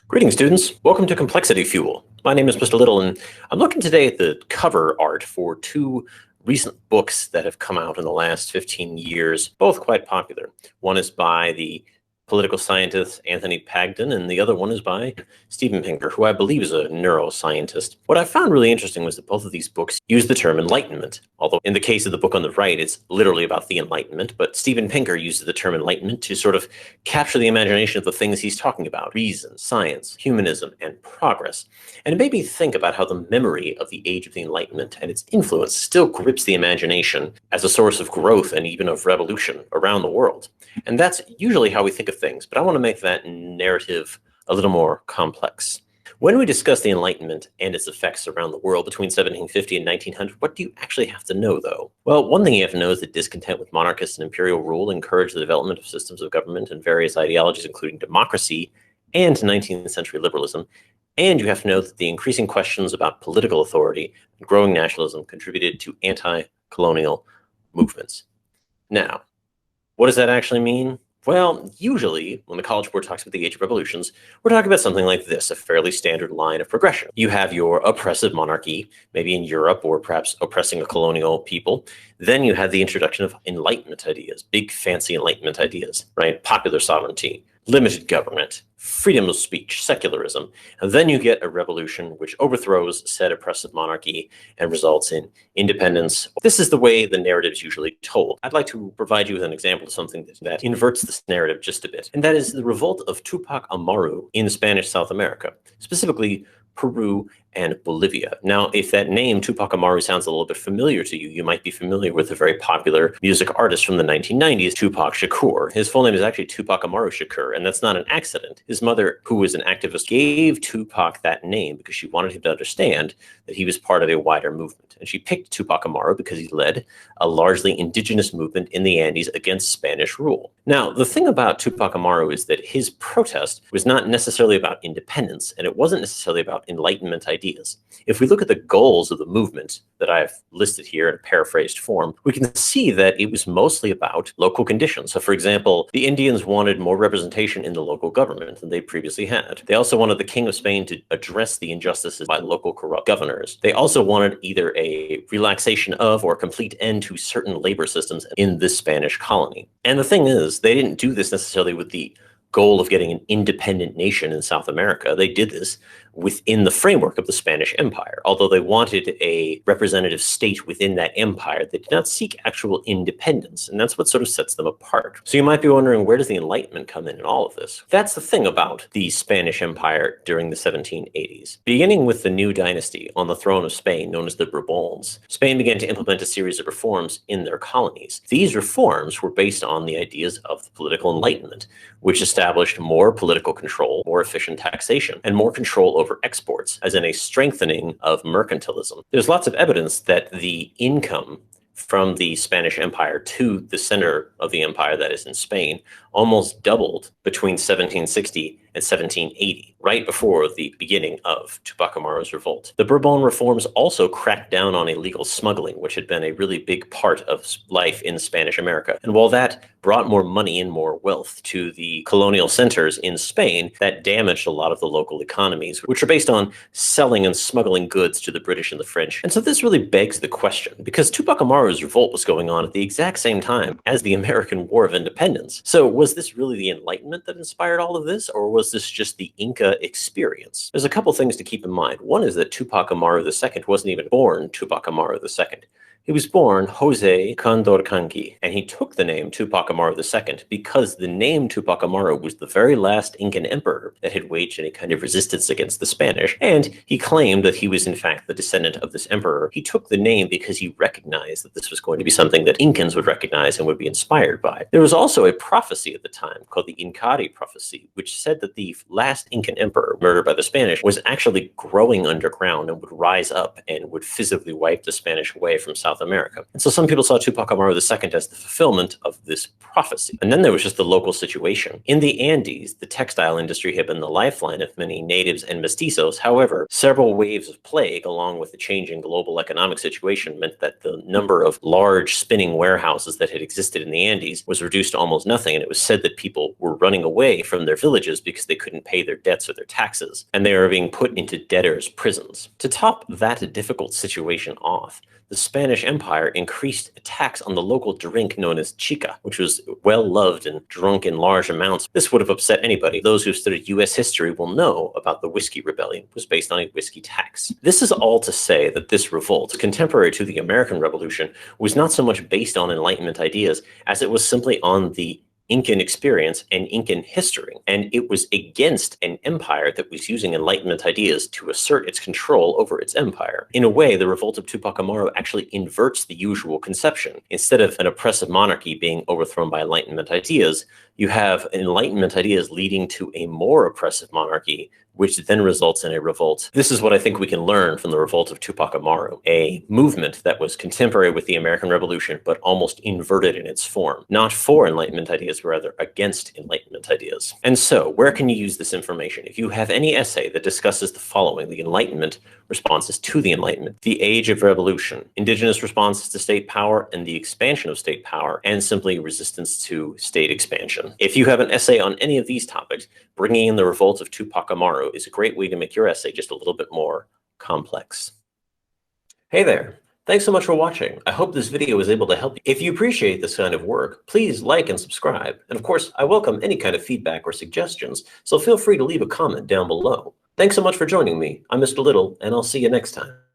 Greetings, students. Welcome to ComplexityFuel. My name is Mr. Little, and I'm looking today at the cover art for two recent books that have come out in the last 15 years, both quite popular. One is by the political scientist Anthony Pagden, and the other one is by Steven Pinker, who I believe is a neuroscientist. What I found really interesting was that both of these books use the term enlightenment, although in the case of the book on the right, it's literally about the Enlightenment, but Steven Pinker uses the term enlightenment to sort of capture the imagination of the things he's talking about: reason, science, humanism, and progress. And it made me think about how the memory of the age of the Enlightenment and its influence still grips the imagination as a source of growth and even of revolution around the world. And that's usually how we think of things, but I want to make that narrative a little more complex. When we discuss the Enlightenment and its effects around the world between 1750 and 1900, what do you actually have to know, though? Well, one thing you have to know is that discontent with monarchist and imperial rule encouraged the development of systems of government and various ideologies, including democracy and 19th century liberalism. And you have to know that the increasing questions about political authority and growing nationalism contributed to anti-colonial movements. Now, what does that actually mean? Well, usually when the College Board talks about the Age of Revolutions, we're talking about something like this, a fairly standard line of progression. You have your oppressive monarchy, maybe in Europe, or perhaps oppressing a colonial people. Then you have the introduction of Enlightenment ideas, big fancy Enlightenment ideas, right? Popular sovereignty, limited government, freedom of speech, secularism. And then you get a revolution which overthrows said oppressive monarchy and results in independence. This is the way the narrative is usually told. I'd like to provide you with an example of something that inverts this narrative just a bit, and that is the revolt of Tupac Amaru in Spanish South America, specifically Peru and Bolivia. Now, if that name, Tupac Amaru, sounds a little bit familiar to you, you might be familiar with a very popular music artist from the 1990s, Tupac Shakur. His full name is actually Tupac Amaru Shakur, and that's not an accident. His mother, who was an activist, gave Tupac that name because she wanted him to understand that he was part of a wider movement. And she picked Tupac Amaru because he led a largely indigenous movement in the Andes against Spanish rule. Now, the thing about Tupac Amaru is that his protest was not necessarily about independence, and it wasn't necessarily about Enlightenment ideas. If we look at the goals of the movement that I've listed here in a paraphrased form, we can see that it was mostly about local conditions. So, for example, the Indians wanted more representation in the local government than they previously had. They also wanted the King of Spain to address the injustices by local corrupt governors. They also wanted either a relaxation of or complete end to certain labor systems in this Spanish colony. And the thing is, they didn't do this necessarily with the goal of getting an independent nation in South America. They did this within the framework of the Spanish Empire. Although they wanted a representative state within that empire, they did not seek actual independence, and that's what sort of sets them apart. So you might be wondering, where does the Enlightenment come in all of this? That's the thing about the Spanish Empire during the 1780s. Beginning with the new dynasty on the throne of Spain, known as the Bourbons, Spain began to implement a series of reforms in their colonies. These reforms were based on the ideas of the political Enlightenment, which established more political control, more efficient taxation, and more control over exports, as in a strengthening of mercantilism. There's lots of evidence that the income from the Spanish Empire to the center of the empire, that is in Spain, almost doubled between 1760 and 1780, right before the beginning of Tupac Amaru's revolt. The Bourbon reforms also cracked down on illegal smuggling, which had been a really big part of life in Spanish America. And while that brought more money and more wealth to the colonial centers in Spain, that damaged a lot of the local economies, which are based on selling and smuggling goods to the British and the French. And so this really begs the question, because Tupac Amaru's revolt was going on at the exact same time as the American War of Independence. So was this really the Enlightenment that inspired all of this, or was this just the Inca experience? There's a couple things to keep in mind. One is that Tupac Amaru II wasn't even born Tupac Amaru II. He was born Jose Condorcanqui, and he took the name Tupac Amaru II because the name Tupac Amaru was the very last Incan emperor that had waged any kind of resistance against the Spanish, and he claimed that he was in fact the descendant of this emperor. He took the name because he recognized that this was going to be something that Incans would recognize and would be inspired by. There was also a prophecy at the time called the Incari Prophecy, which said that the last Incan emperor murdered by the Spanish was actually growing underground and would rise up and would physically wipe the Spanish away from South South America. And so some people saw Tupac Amaru II as the fulfillment of this prophecy. And then there was just the local situation. In the Andes, the textile industry had been the lifeline of many natives and mestizos. However, several waves of plague, along with the changing global economic situation, meant that the number of large spinning warehouses that had existed in the Andes was reduced to almost nothing. And it was said that people were running away from their villages because they couldn't pay their debts or their taxes, and they were being put into debtors' prisons. To top that difficult situation off, the Spanish Empire increased tax on the local drink known as chica, which was well loved and drunk in large amounts. This would have upset anybody. Those who studied U.S. history will know about the Whiskey Rebellion. It was based on a whiskey tax. This is all to say that this revolt, contemporary to the American Revolution, was not so much based on Enlightenment ideas as it was simply on the Incan experience and Incan history, and it was against an empire that was using Enlightenment ideas to assert its control over its empire. In a way, the revolt of Tupac Amaru actually inverts the usual conception. Instead of an oppressive monarchy being overthrown by Enlightenment ideas, you have Enlightenment ideas leading to a more oppressive monarchy, which then results in a revolt. This is what I think we can learn from the revolt of Tupac Amaru, a movement that was contemporary with the American Revolution, but almost inverted in its form. Not for Enlightenment ideas, but rather against Enlightenment ideas. And so, where can you use this information? If you have any essay that discusses the following: the Enlightenment responses to the Enlightenment, the Age of Revolution, Indigenous responses to state power and the expansion of state power, and simply resistance to state expansion. If you have an essay on any of these topics, bringing in the revolt of Tupac Amaru is a great way to make your essay just a little bit more complex. Hey there. Thanks so much for watching. I hope this video was able to help you. If you appreciate this kind of work, please like and subscribe. And of course, I welcome any kind of feedback or suggestions, so feel free to leave a comment down below. Thanks so much for joining me. I'm Mr. Little, and I'll see you next time.